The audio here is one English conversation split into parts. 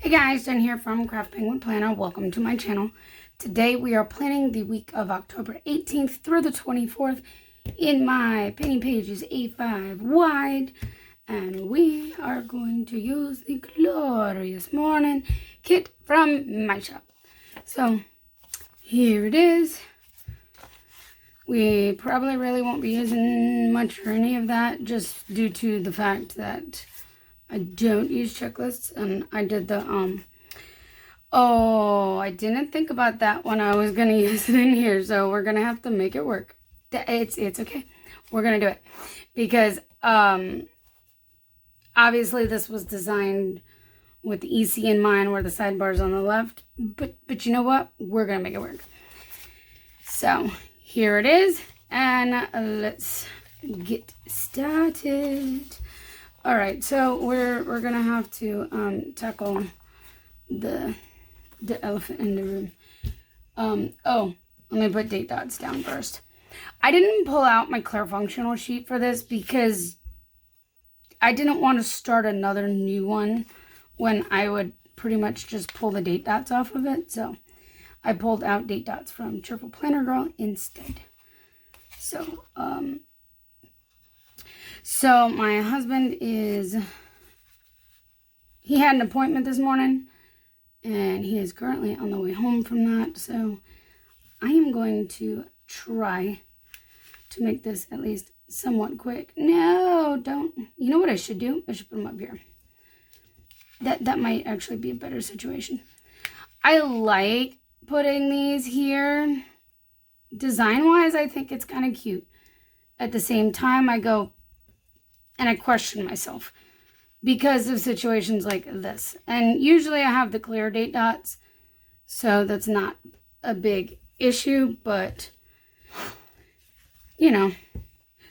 Hey guys, Jen here from Craft Penguin Planner. Welcome to my channel. Today we are planning the week of October 18th through the 24th in my painting pages A5 wide, and we are going to use the glorious morning kit from my shop. So here it is. We probably really won't be using much or any of that, just due to the fact that I don't use checklists, and I did the, I didn't think about that when I was going to use it in here, so we're going to have to make it work. It's okay. We're going to do it, because, obviously this was designed with the EC in mind, where the sidebar's on the left, but you know what? We're going to make it work. So, here it is, and let's get started. All right, so we're gonna have to tackle the elephant in the room. Let me put date dots down first. I didn't pull out my clear functional sheet for this because I didn't want to start another new one when I would pretty much just pull the date dots off of it. So I pulled out date dots from Cheerful Planner Girl instead. So my husband he had an appointment this morning, and he is currently on the way home from that. So I am going to try to make this at least somewhat quick. No, don't. You know what I should do? I should put them up here. That might actually be a better situation. I like putting these here. Design-wise, I think it's kind of cute. At the same time, I go and I question myself because of situations like this. And usually I have the clear date dots, so that's not a big issue, but, you know.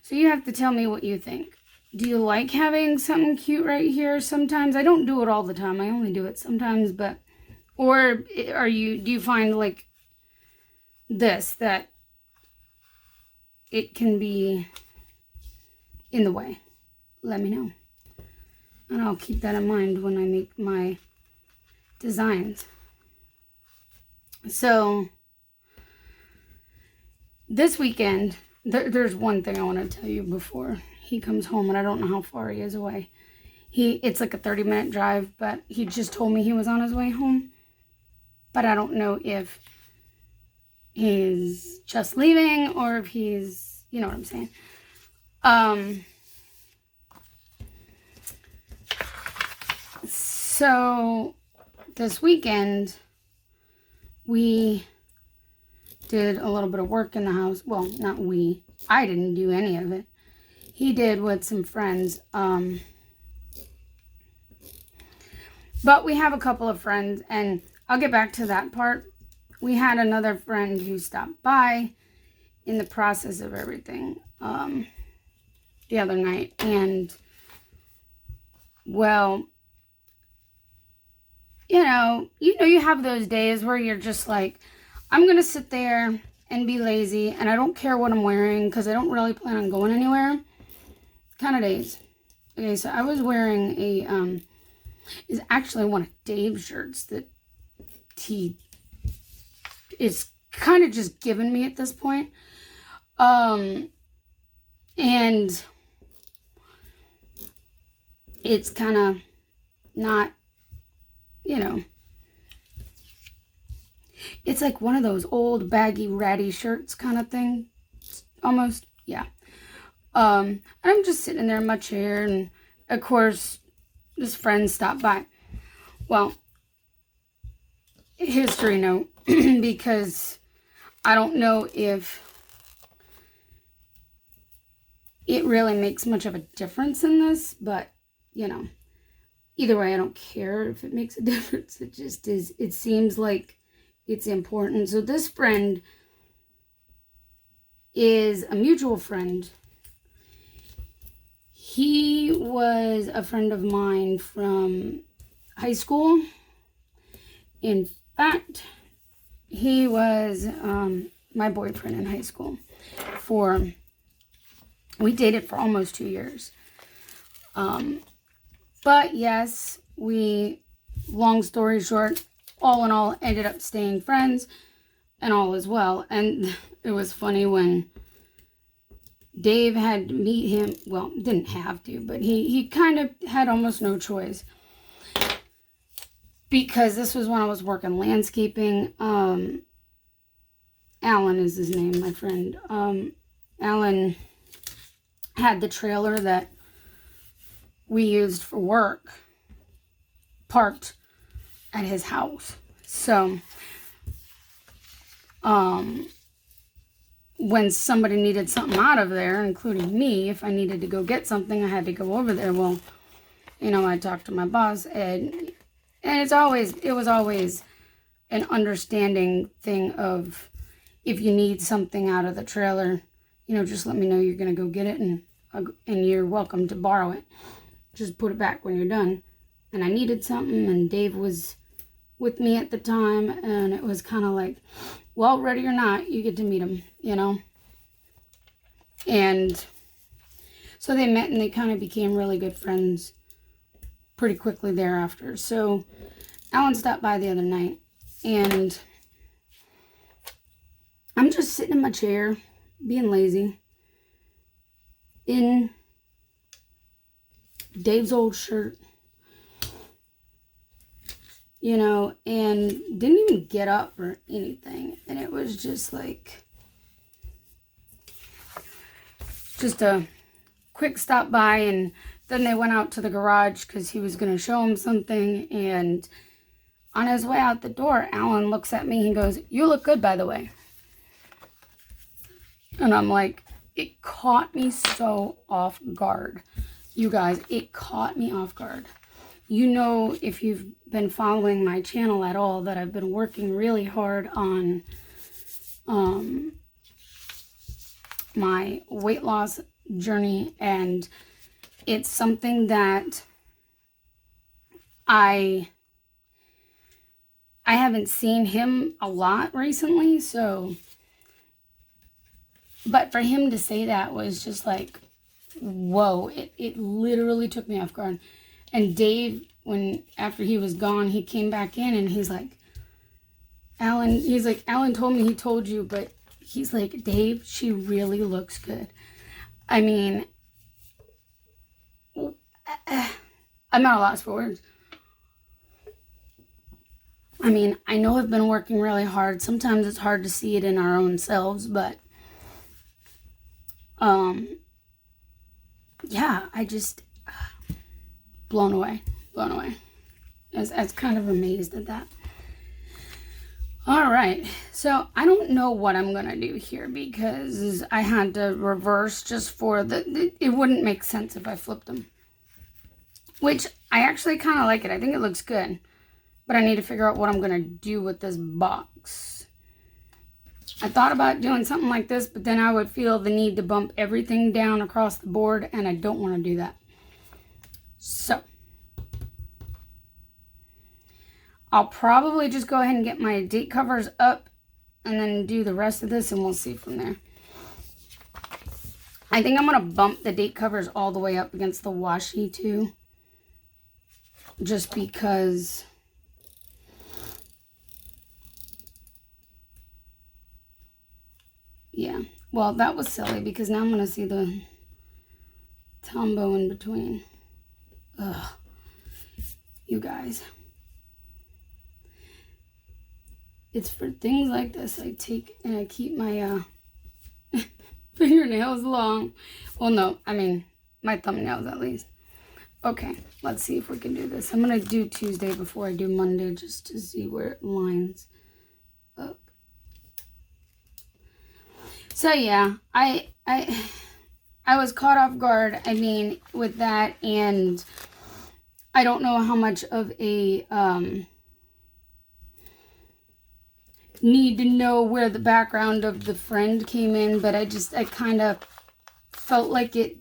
So you have to tell me what you think. Do you like having something cute right here sometimes? I don't do it all the time. I only do it sometimes, but, or do you find like this, that it can be in the way? Let me know, and I'll keep that in mind when I make my designs. So this weekend, there's one thing I want to tell you before he comes home, and I don't know how far he is away. It's like a 30-minute drive, but he just told me he was on his way home, but I don't know if he's just leaving or if he's, you know what I'm saying. So this weekend we did a little bit of work in the house. Well, not we. I didn't do any of it. He did with some friends. But we have a couple of friends, and I'll get back to that part. We had another friend who stopped by in the process of everything the other night, and well, you have those days where you're just like, I'm going to sit there and be lazy, and I don't care what I'm wearing because I don't really plan on going anywhere kind of days. Okay, so I was wearing is actually one of Dave's shirts that he is kind of just giving me at this point. And it's kind of not, it's like one of those old baggy ratty shirts kind of thing, almost. Yeah. I'm just sitting there in my chair, and of course this friend stopped by. Well, history note, because I don't know if it really makes much of a difference in this, but either way, I don't care if it makes a difference. It just is. It seems like it's important. So this friend is a mutual friend. He was a friend of mine from high school. In fact, he was my boyfriend in high school. We dated for almost 2 years. But yes, we long story short, all in all, ended up staying friends and all as well. And it was funny when Dave had to meet him. Well, didn't have to, but he kind of had almost no choice. Because this was when I was working landscaping. Alan is his name, my friend. Alan had the trailer that we used for work parked at his house. So, when somebody needed something out of there, including me, if I needed to go get something, I had to go over there. Well, I talked to my boss, Ed, and it was always an understanding thing of, if you need something out of the trailer, just let me know you're going to go get it, and you're welcome to borrow it. Just put it back when you're done. And I needed something, and Dave was with me at the time, and it was kind of like, well, ready or not, you get to meet him, And so they met, and they kind of became really good friends pretty quickly thereafter. So Alan stopped by the other night, and I'm just sitting in my chair, being lazy, in Dave's old shirt, and didn't even get up or anything. And it was just like, just a quick stop by, and then they went out to the garage because he was going to show him something. And on his way out the door, Alan looks at me and goes, "You look good, by the way." And I'm like, it caught me so off guard. You guys, it caught me off guard. If you've been following my channel at all, that I've been working really hard on my weight loss journey, and it's something that I haven't seen him a lot recently, so, but for him to say that was just like, whoa, it literally took me off guard. And Dave, after he was gone, he came back in, and he's like, Alan told me he told you, but he's like, Dave, she really looks good. I mean, I'm at a loss for words. I mean, I know I've been working really hard. Sometimes it's hard to see it in our own selves, but, yeah, I just, blown away. I was kind of amazed at that. All right, so I don't know what I'm going to do here, because I had to reverse just for it wouldn't make sense if I flipped them. Which, I actually kind of like it. I think it looks good. But I need to figure out what I'm going to do with this box. I thought about doing something like this, but then I would feel the need to bump everything down across the board, and I don't want to do that. So, I'll probably just go ahead and get my date covers up and then do the rest of this, and we'll see from there. I think I'm going to bump the date covers all the way up against the washi too. Just because yeah, well, that was silly, because now I'm going to see the Tombow in between. Ugh. You guys. It's for things like this I take and I keep my fingernails long. Well, no, I mean, my thumbnails at least. Okay, let's see if we can do this. I'm going to do Tuesday before I do Monday, just to see where it lines up. So yeah, I was caught off guard, I mean, with that, and I don't know how much of a need to know where the background of the friend came in, but I kind of felt like it,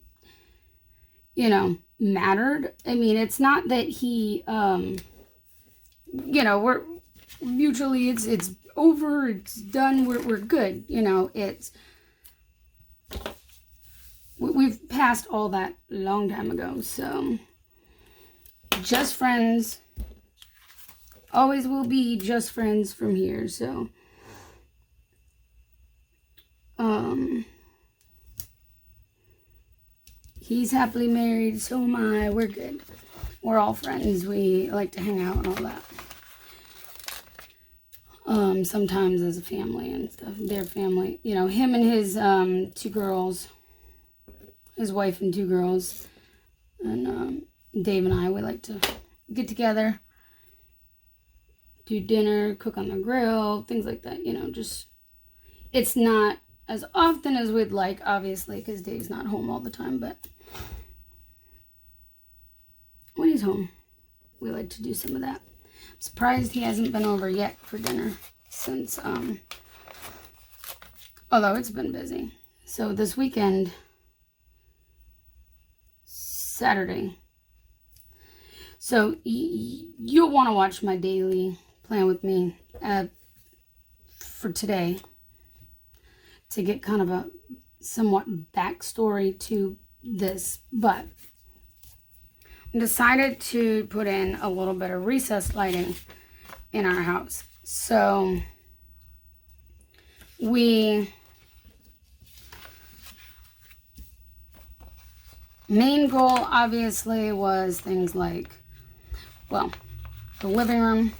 mattered. I mean, it's not that he, we're mutually, it's over, it's done, we're good, we've passed all that a long time ago. So just friends, always will be just friends from here. So, he's happily married, so am I. We're good. We're all friends. We like to hang out and all that. Sometimes as a family and stuff. Their family, you know, him and his 2 girls, his wife and 2 girls, and Dave and I, we like to get together, do dinner, cook on the grill, things like that, you know, just, it's not as often as we'd like, obviously, because Dave's not home all the time, but when he's home, we like to do some of that. I'm surprised he hasn't been over yet for dinner since, although it's been busy. So this weekend, Saturday, so you'll want to watch my daily plan with me for today to get kind of a somewhat backstory to this, but I decided to put in a little bit of recessed lighting in our house. So main goal obviously was things like, well, the living room,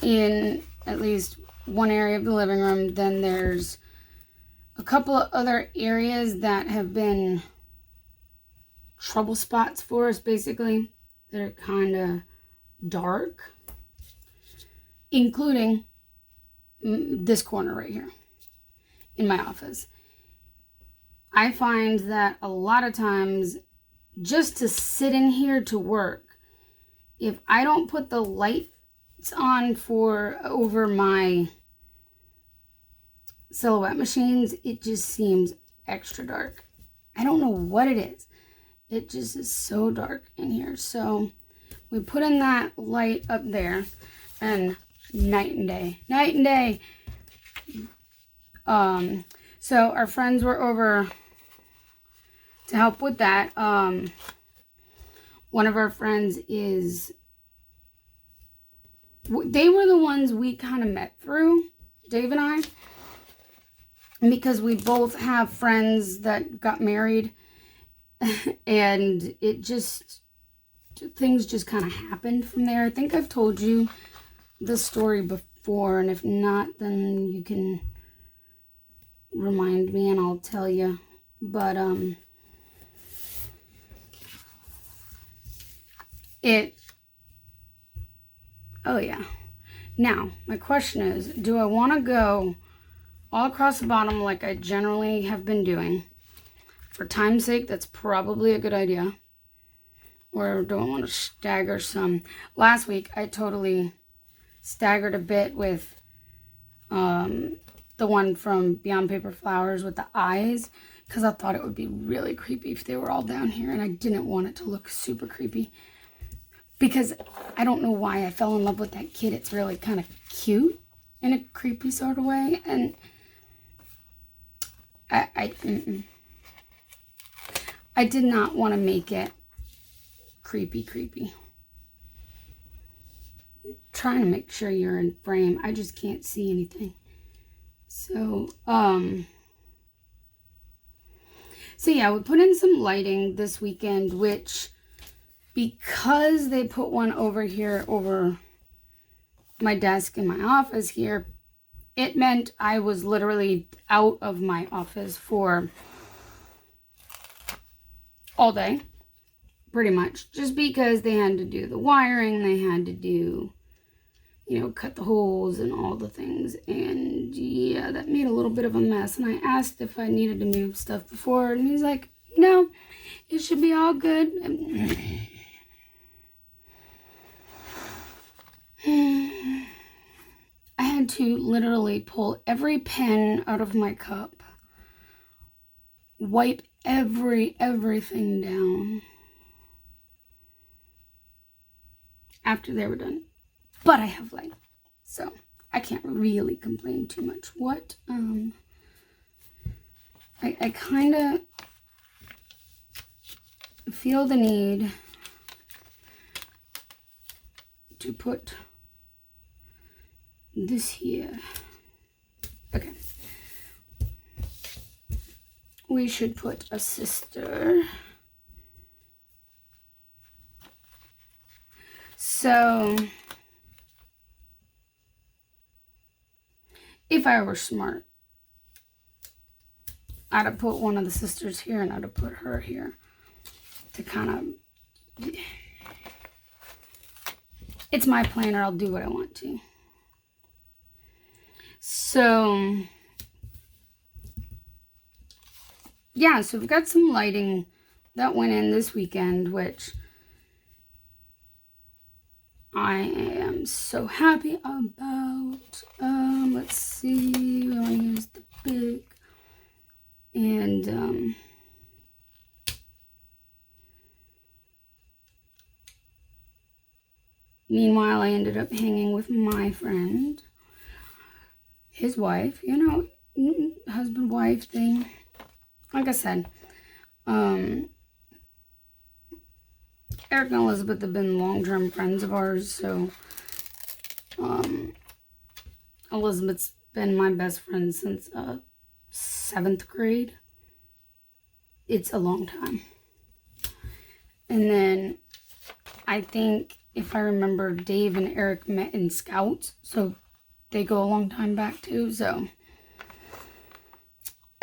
in at least one area of the living room. Then there's a couple of other areas that have been trouble spots for us, basically. They're kind of dark, including this corner right here in my office. I find that a lot of times, just to sit in here to work, if I don't put the lights on for over my silhouette machines, it just seems extra dark. I don't know what it is. It just is so dark in here. So we put in that light up there, and night and day. Night and day. So our friends were over to help with that. One of our friends they were the ones we kind of met through, Dave and I, because we both have friends that got married, and things just kind of happened from there. I think I've told you the story before, and if not, then you can remind me and I'll tell you. But oh yeah. Now, my question is, do I want to go all across the bottom like I generally have been doing? For time's sake, that's probably a good idea. Or do I want to stagger some? Last week, I totally staggered a bit with the one from Beyond Paper Flowers with the eyes, because I thought it would be really creepy if they were all down here, and I didn't want it to look super creepy. Because I don't know why I fell in love with that kid. It's really kind of cute in a creepy sort of way, and I did not want to make it creepy. Trying to make sure you're in frame. I just can't see anything. So yeah, we put in some lighting this weekend, which, because they put one over here over my desk in my office here, it meant I was literally out of my office for all day, pretty much, just because they had to do the wiring, they had to do, you know, cut the holes and all the things, and yeah, that made a little bit of a mess. And I asked if I needed to move stuff before, and he's like, no, it should be all good. I had to literally pull every pen out of my cup, wipe everything down after they were done. But I have light, so I can't really complain too much. What I kind of feel the need to put this here. Okay. We should put a sister. So, if I were smart, I'd have put one of the sisters here and I'd have put her here to kind of, it's my planner, I'll do what I want to. So, yeah, so we've got some lighting that went in this weekend, which I am so happy about. Let's see, we want to use the big, and meanwhile, I ended up hanging with my friend, his wife, you know, husband-wife thing. Like I said, Eric and Elizabeth have been long-term friends of ours, so Elizabeth's been my best friend since 7th grade. It's a long time. And then I think, if I remember, Dave and Eric met in Scouts, so they go a long time back too, so.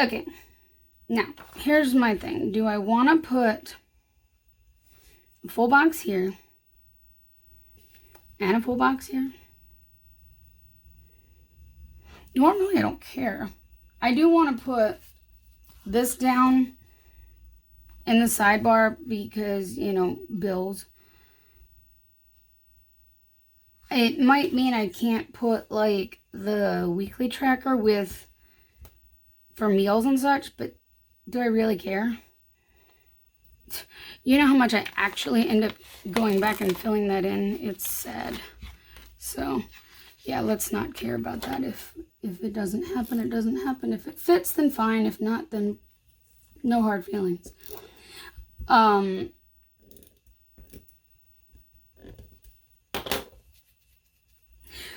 Okay, now, here's my thing. Do I want to put a full box here and a full box here? Normally, I don't care. I do want to put this down in the sidebar because, you know, bills. It might mean I can't put, like, the weekly tracker with, for meals and such, but do I really care? You know how much I actually end up going back and filling that in? It's sad. So, yeah, let's not care about that. If it doesn't happen, it doesn't happen. If it fits, then fine. If not, then no hard feelings.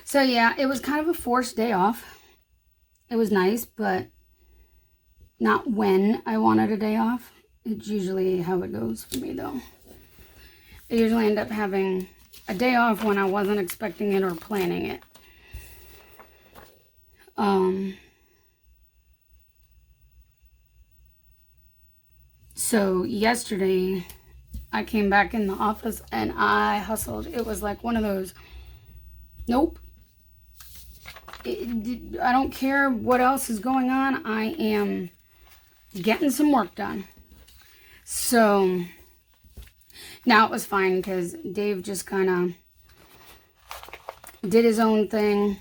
So, yeah, it was kind of a forced day off. It was nice, but not when I wanted a day off. It's usually how it goes for me, though. I usually end up having a day off when I wasn't expecting it or planning it. So yesterday, I came back in the office and I hustled. It was like one of those, nope. I don't care what else is going on. I am getting some work done. So now it was fine because Dave just kind of did his own thing.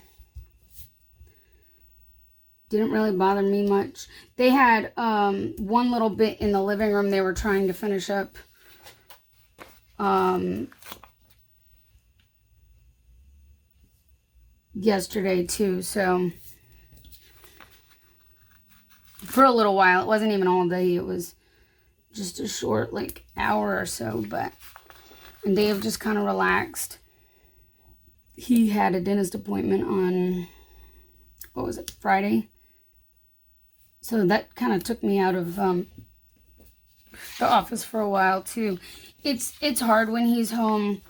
Didn't really bother me much. They had one little bit in the living room they were trying to finish up. Yesterday too, so for a little while. It wasn't even all day. It was just a short, like, hour or so, and Dave just kind of relaxed. He had a dentist appointment on, what was it, Friday? So that kind of took me out of the office for a while too. It's hard when he's home.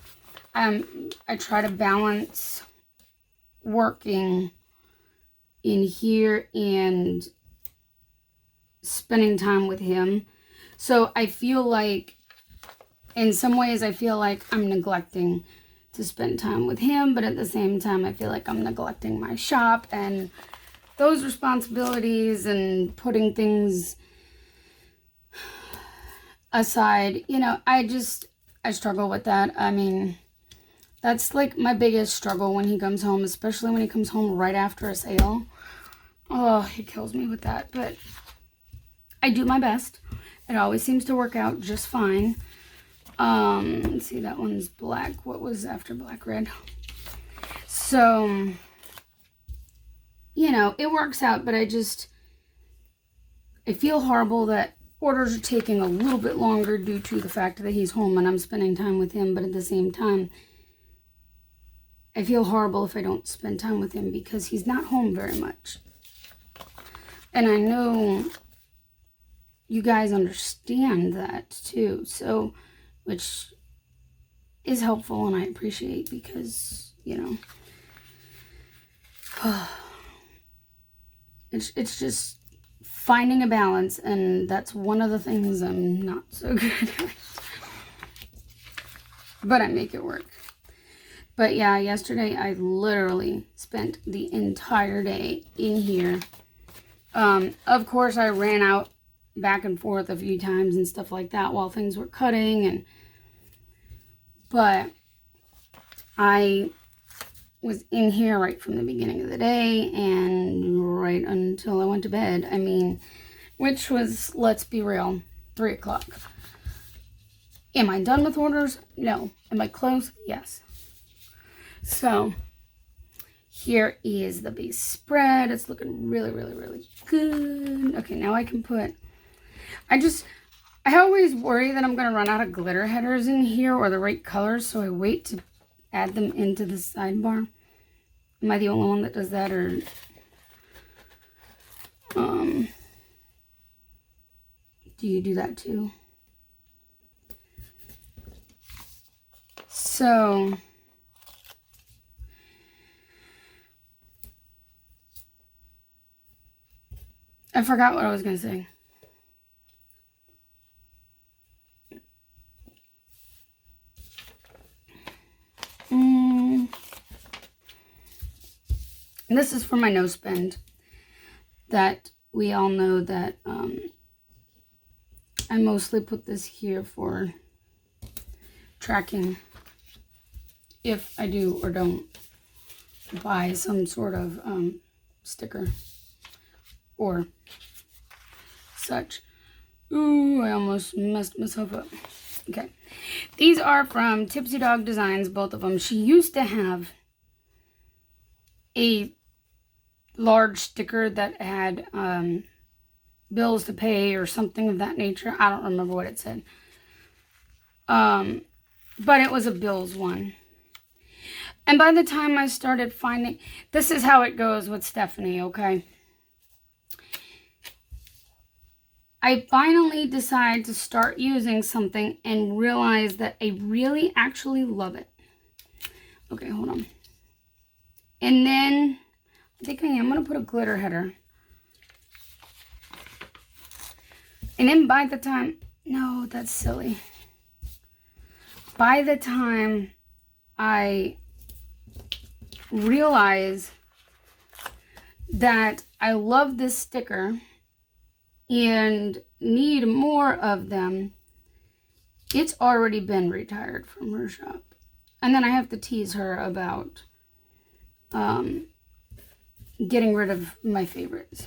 I try to balance working in here and spending time with him. So I feel like, in some ways, I feel like I'm neglecting to spend time with him, but at the same time, I feel like I'm neglecting my shop and those responsibilities and putting things aside. You know, I struggle with that. I mean, that's like my biggest struggle when he comes home, especially when he comes home right after a sale. Oh, he kills me with that, but I do my best. It always seems to work out just fine. Let's see, that one's black. What was after black? Red. So, you know, it works out, but I feel horrible that orders are taking a little bit longer due to the fact that he's home and I'm spending time with him, but at the same time, I feel horrible if I don't spend time with him because he's not home very much. And I know you guys understand that too, so, which is helpful and I appreciate because, you know, it's just finding a balance, and that's one of the things I'm not so good at. But I make it work. But yeah, yesterday I literally spent the entire day in here. Of course, I ran out back and forth a few times and stuff like that while things were cutting, but I was in here right from the beginning of the day and right until I went to bed. I mean, which was, let's be real, 3 o'clock. Am I done with orders? No. Am I close? Yes. So, here is the base spread. It's looking really, really, really good. Okay, now I can put... I always worry that I'm going to run out of glitter headers in here or the right colors, so I wait to add them into the sidebar. Am I the only one that does that, or... do you do that too? So... I forgot what I was going to say. This is for my no spend. That we all know that I mostly put this here for tracking if I do or don't buy some sort of sticker or such. Ooh, I almost messed myself up. Okay. These are from Tipsy Dog Designs, both of them. She used to have a large sticker that had bills to pay or something of that nature. I don't remember what it said. But it was a bills one. And by the time I started finding... This is how it goes with Stephanie, okay? I finally decided to start using something and realize that I really actually love it. Okay, hold on. And then... I think I'm going to put a glitter header. And then by the time... No, that's silly. By the time I realize that I love this sticker and need more of them, it's already been retired from her shop. And then I have to tease her about... getting rid of my favorites.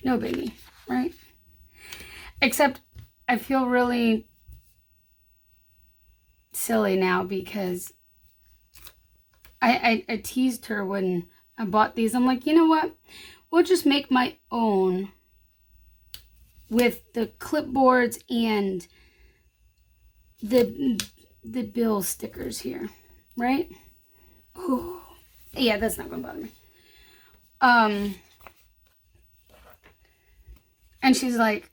No biggie, right? Except I feel really silly now because I teased her when I bought these. I'm like, you know what? We'll just make my own with the clipboards and the bill stickers here, right? Ooh. Yeah, that's not going to bother me. And she's like,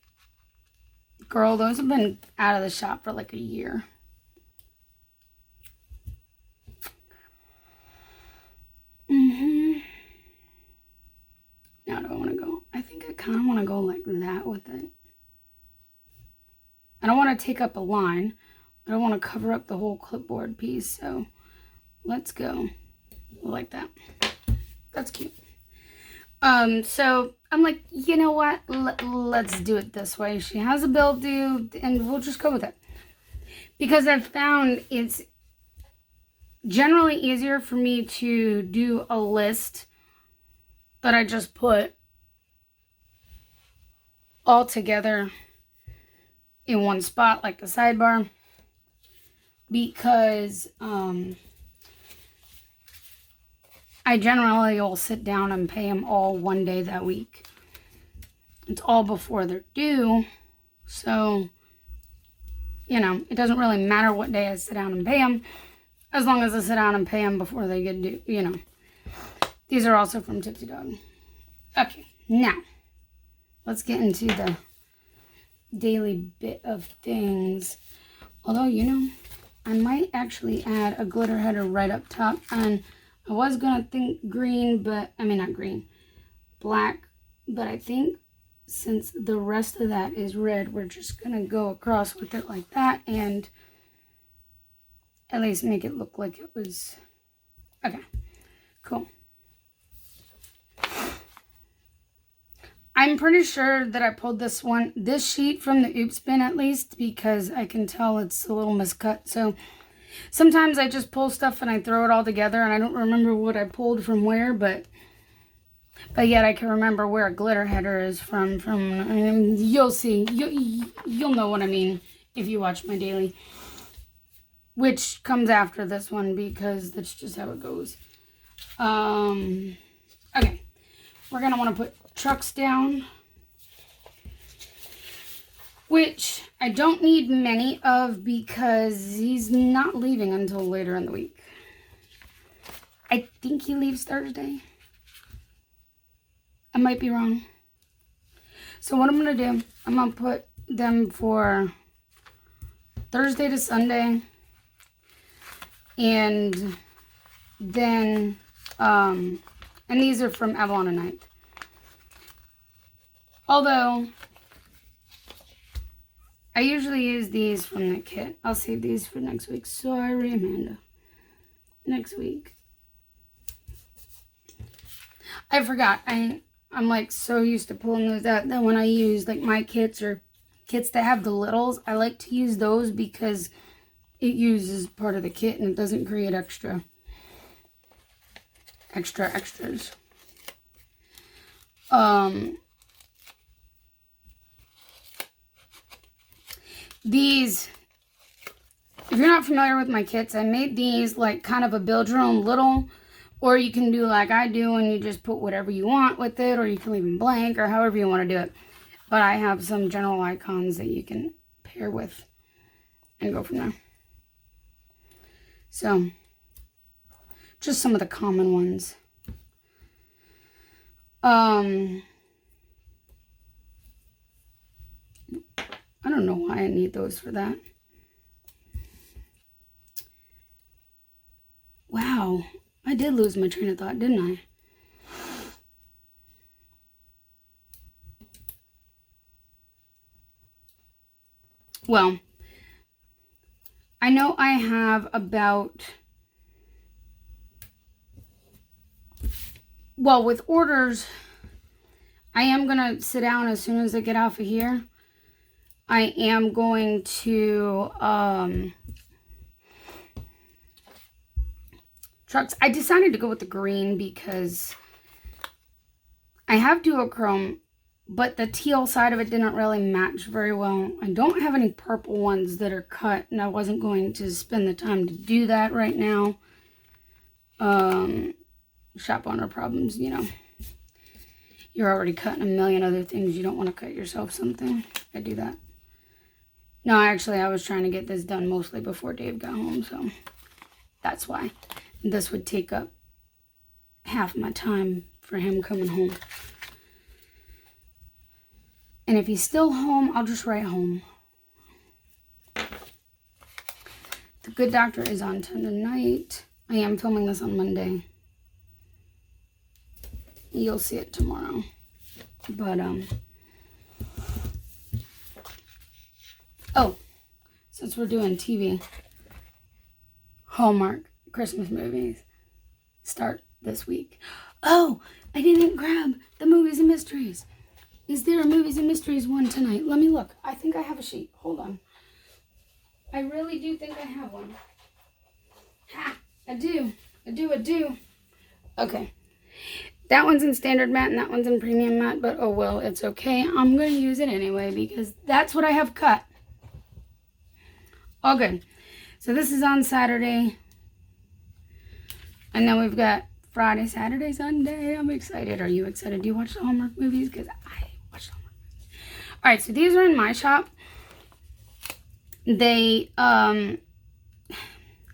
girl, those have been out of the shop for like a year. Now do I want to go? I think I kind of want to go like that with it. I don't want to take up a line. I don't want to cover up the whole clipboard piece. So let's go like that. That's cute. So I'm like, you know what? Let's do it this way. She has a bill due and we'll just go with it. Because I've found it's generally easier for me to do a list that I just put all together in one spot, like the sidebar, because I generally will sit down and pay them all one day that week. It's all before they're due, so, you know, it doesn't really matter what day I sit down and pay them. As long as I sit down and pay them before they get due, you know. These are also from Tipsy Dog. Okay, now, let's get into the daily bit of things. Although, you know, I might actually add a glitter header right up top. And I was going to think green, but, I mean, not green, black. But I think since the rest of that is red, we're just going to go across with it like that. And at least make it look like it was, okay, cool. I'm pretty sure that I pulled this sheet from the Oops bin at least, because I can tell it's a little miscut. So sometimes I just pull stuff and I throw it all together and I don't remember what I pulled from where, but yet I can remember where a glitter header is from, you'll see, you'll know what I mean if you watch my daily. Which comes after this one because that's just how it goes. Okay. We're going to want to put trucks down. Which I don't need many of because he's not leaving until later in the week. I think he leaves Thursday. I might be wrong. So what I'm going to do, I'm going to put them for Thursday to Sunday. And then, and these are from Avalon and Ninth. Although, I usually use these from the kit. I'll save these for next week. Sorry, Amanda. Next week. I forgot. I'm like so used to pulling those out that when I use like my kits or kits that have the littles, I like to use those because it uses part of the kit and it doesn't create extras. These, if you're not familiar with my kits, I made these like kind of a build your own little, or you can do like I do and you just put whatever you want with it, or you can leave them blank or however you want to do it. But I have some general icons that you can pair with and go from there. So, just some of the common ones. I don't know why I need those for that. Wow, I did lose my train of thought, didn't I? Well, I know I have about, well, with orders, I am going to sit down as soon as I get off of here. I am going to, trucks. I decided to go with the green because I have duochrome, but the teal side of it didn't really match very well. I don't have any purple ones that are cut, and I wasn't going to spend the time to do that right now. Shop owner problems, you know. You're already cutting a million other things. You don't want to cut yourself something. I do that. No, actually, I was trying to get this done mostly before Dave got home, so that's why. This would take up half my time for him coming home. And if he's still home, I'll just write home. The Good Doctor is on tonight. I am filming this on Monday. You'll see it tomorrow. But, oh, since we're doing TV, Hallmark Christmas movies start this week. Oh, I didn't grab the Movies and Mysteries. Is there a Movies and Mysteries one tonight? Let me look. I think I have a sheet. Hold on. I really do think I have one. Ha! I do. Okay. That one's in standard matte and that one's in premium matte, but oh well, it's okay. I'm going to use it anyway because that's what I have cut. All good. So this is on Saturday. And then we've got Friday, Saturday, Sunday. I'm excited. Are you excited? Do you watch the Hallmark movies? Because I watch the Hallmark movies. All right, so these are in my shop. They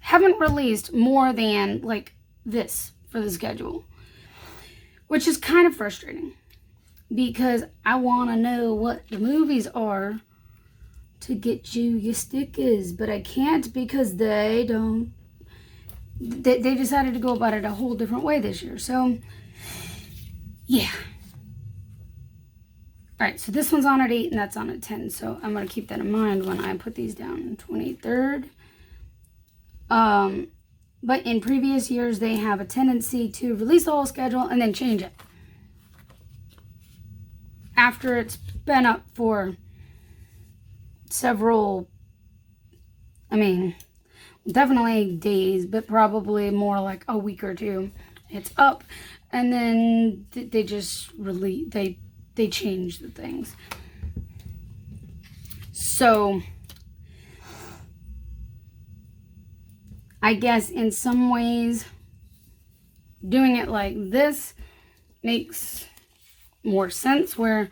haven't released more than like this for the schedule, which is kind of frustrating because I want to know what the movies are to get you your stickers, but I can't because they decided to go about it a whole different way this year. So yeah. Alright, so this one's on at 8 and that's on at 10. So I'm going to keep that in mind when I put these down. 23rd. But in previous years, they have a tendency to release the whole schedule and then change it after it's been up for several, definitely days, but probably more like a week or two. It's up, and then they just release, they change the things. So I guess in some ways doing it like this makes more sense, where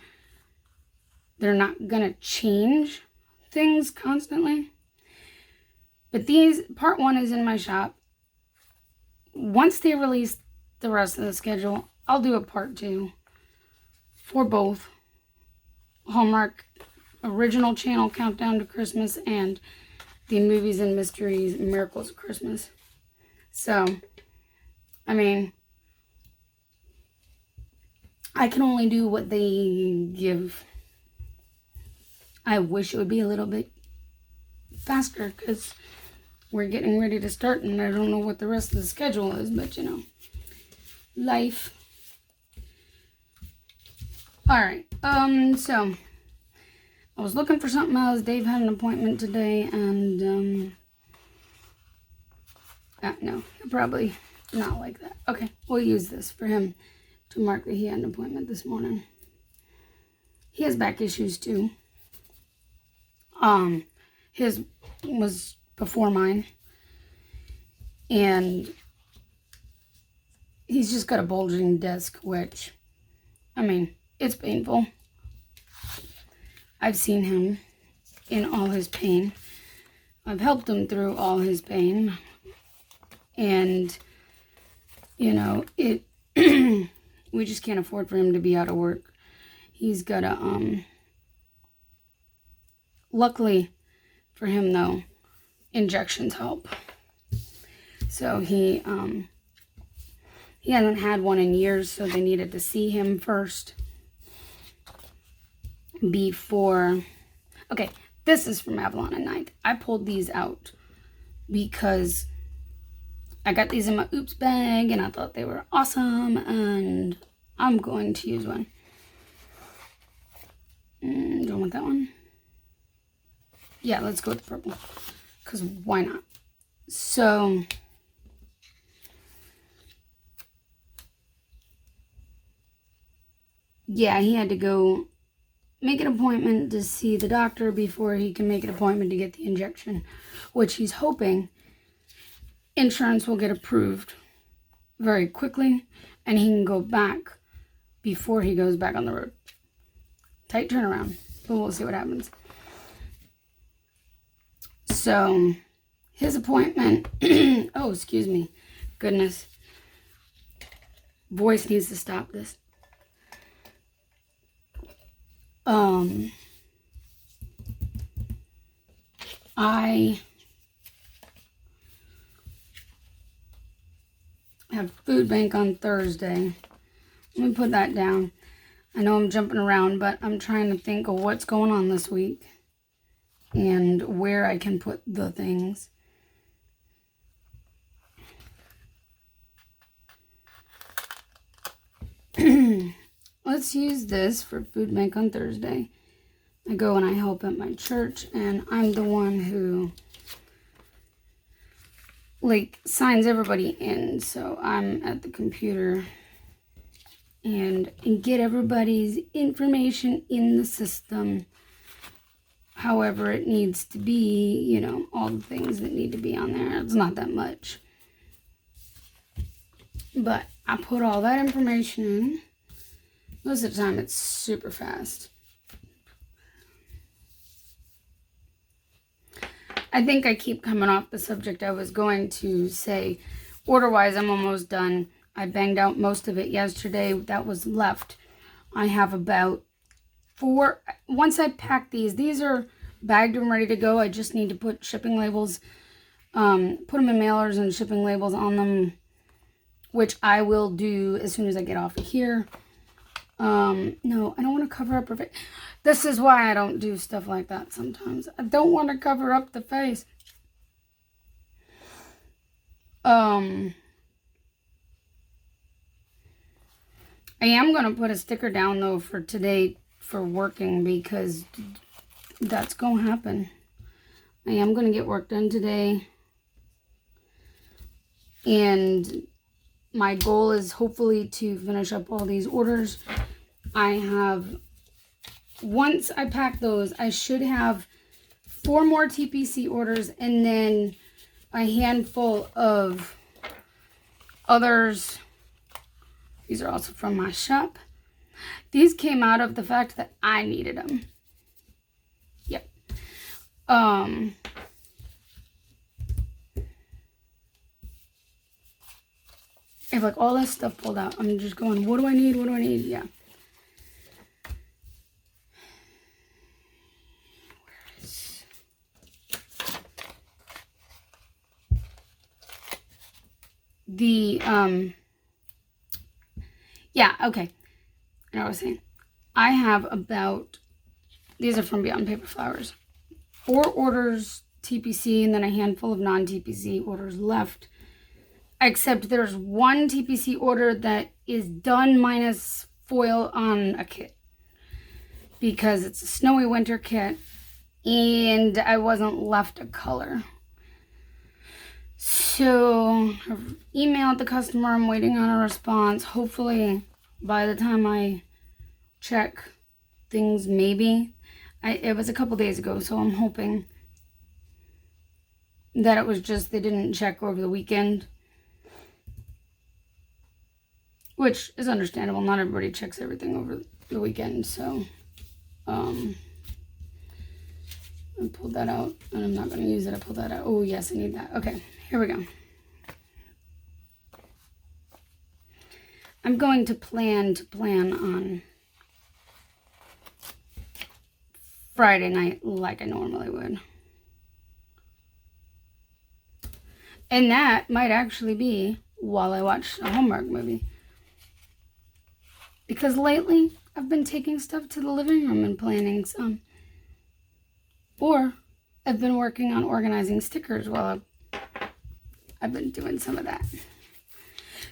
they're not gonna change things constantly. But these, part 1 is in my shop. Once they release the rest of the schedule, I'll do a part 2 for both Hallmark original channel Countdown to Christmas and the Movies and Mysteries Miracles of Christmas. So I can only do what they give. I wish it would be a little bit faster because we're getting ready to start and I don't know what the rest of the schedule is, but life. Alright, so I was looking for something else. Dave had an appointment today and no, probably not like that. Okay, we'll use this for him to mark that he had an appointment this morning. He has back issues too. His was before mine. And he's just got a bulging disc, which, it's painful. I've seen him in all his pain. I've helped him through all his pain. And, we just can't afford for him to be out of work. He's got luckily for him though, injections help. So he hasn't had one in years, so they needed to see him first before. Okay, this is from Avalon and Ninth. I pulled these out because I got these in my Oops bag and I thought they were awesome and I'm going to use one. Do you want that one? Yeah, let's go with the purple. Because why not? So yeah, he had to go make an appointment to see the doctor before he can make an appointment to get the injection, which he's hoping insurance will get approved very quickly and he can go back before he goes back on the road. Tight turnaround, but we'll see what happens. So his appointment, oh, excuse me, goodness, voice needs to stop this. I have food bank on Thursday. Let me put that down. I know I'm jumping around, but I'm trying to think of what's going on this week and where I can put the things. Let's use this for food bank on Thursday. I go and I help at my church, and I'm the one who signs everybody in. So I'm at the computer and get everybody's information in the system however it needs to be, all the things that need to be on there. It's not that much. But I put all that information in. Most of the time it's super fast. I think I keep coming off the subject. I was going to say, order-wise, I'm almost done. I banged out most of it yesterday. That was left. I have about 4. Once I pack these are bagged and ready to go. I just need to put shipping labels, put them in mailers and shipping labels on them, which I will do as soon as I get off of here. No, I don't want to cover up her face. This is why I don't do stuff like that sometimes. I don't want to cover up the face. I am going to put a sticker down, though, for today for working, because that's going to happen. I am going to get work done today. And my goal is hopefully to finish up all these orders. Once I pack those, I should have 4 more TPC orders and then a handful of others. These are also from my shop. These came out of the fact that I needed them. Yep. I have like all this stuff pulled out. I'm just going, what do I need? What do I need? Yeah. Yeah, okay. And I was saying, I have about, these are from Beyond Paper Flowers, 4 orders TPC and then a handful of non-TPC orders left. Except there's 1 TPC order that is done minus foil on a kit. Because it's a snowy winter kit and I wasn't left a color. So, I've emailed the customer. I'm waiting on a response. Hopefully, by the time I check things, maybe. It was a couple days ago, so I'm hoping that it was just they didn't check over the weekend. Which is understandable. Not everybody checks everything over the weekend, so I pulled that out, and I'm not going to use it. I pulled that out. Oh, yes, I need that. Okay, here we go. I'm going to plan on Friday night like I normally would. And that might actually be while I watch a Hallmark movie. Because lately, I've been taking stuff to the living room and planning some. Or I've been working on organizing stickers while I've been doing some of that.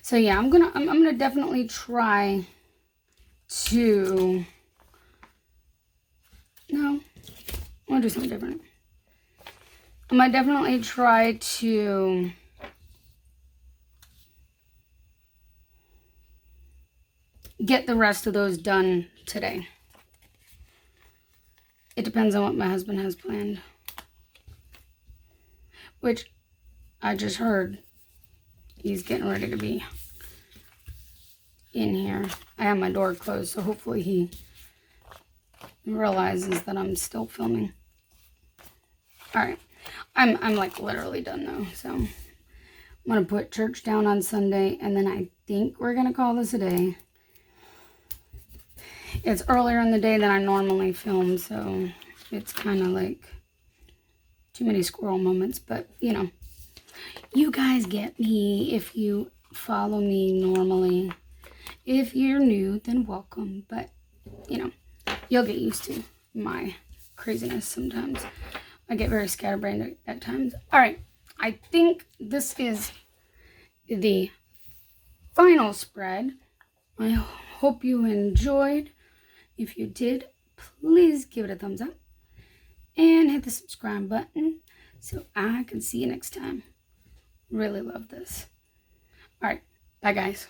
So yeah, I'm gonna definitely try to. No, I want to do something different. I'm gonna definitely try to get the rest of those done today. It depends on what my husband has planned. Which I just heard he's getting ready to be in here. I have my door closed, so hopefully he realizes that I'm still filming. Alright. I'm like literally done though, so I'm gonna put church down on Sunday, and then I think we're gonna call this a day. It's earlier in the day than I normally film, so it's kind of like too many squirrel moments, but you know, you guys get me if you follow me normally. If you're new, then welcome, but you know, you'll get used to my craziness sometimes. I get very scatterbrained at times. All right, I think this is the final spread. I hope you enjoyed. If you did, please give it a thumbs up and hit the subscribe button so I can see you next time. Really love this. All right, bye guys.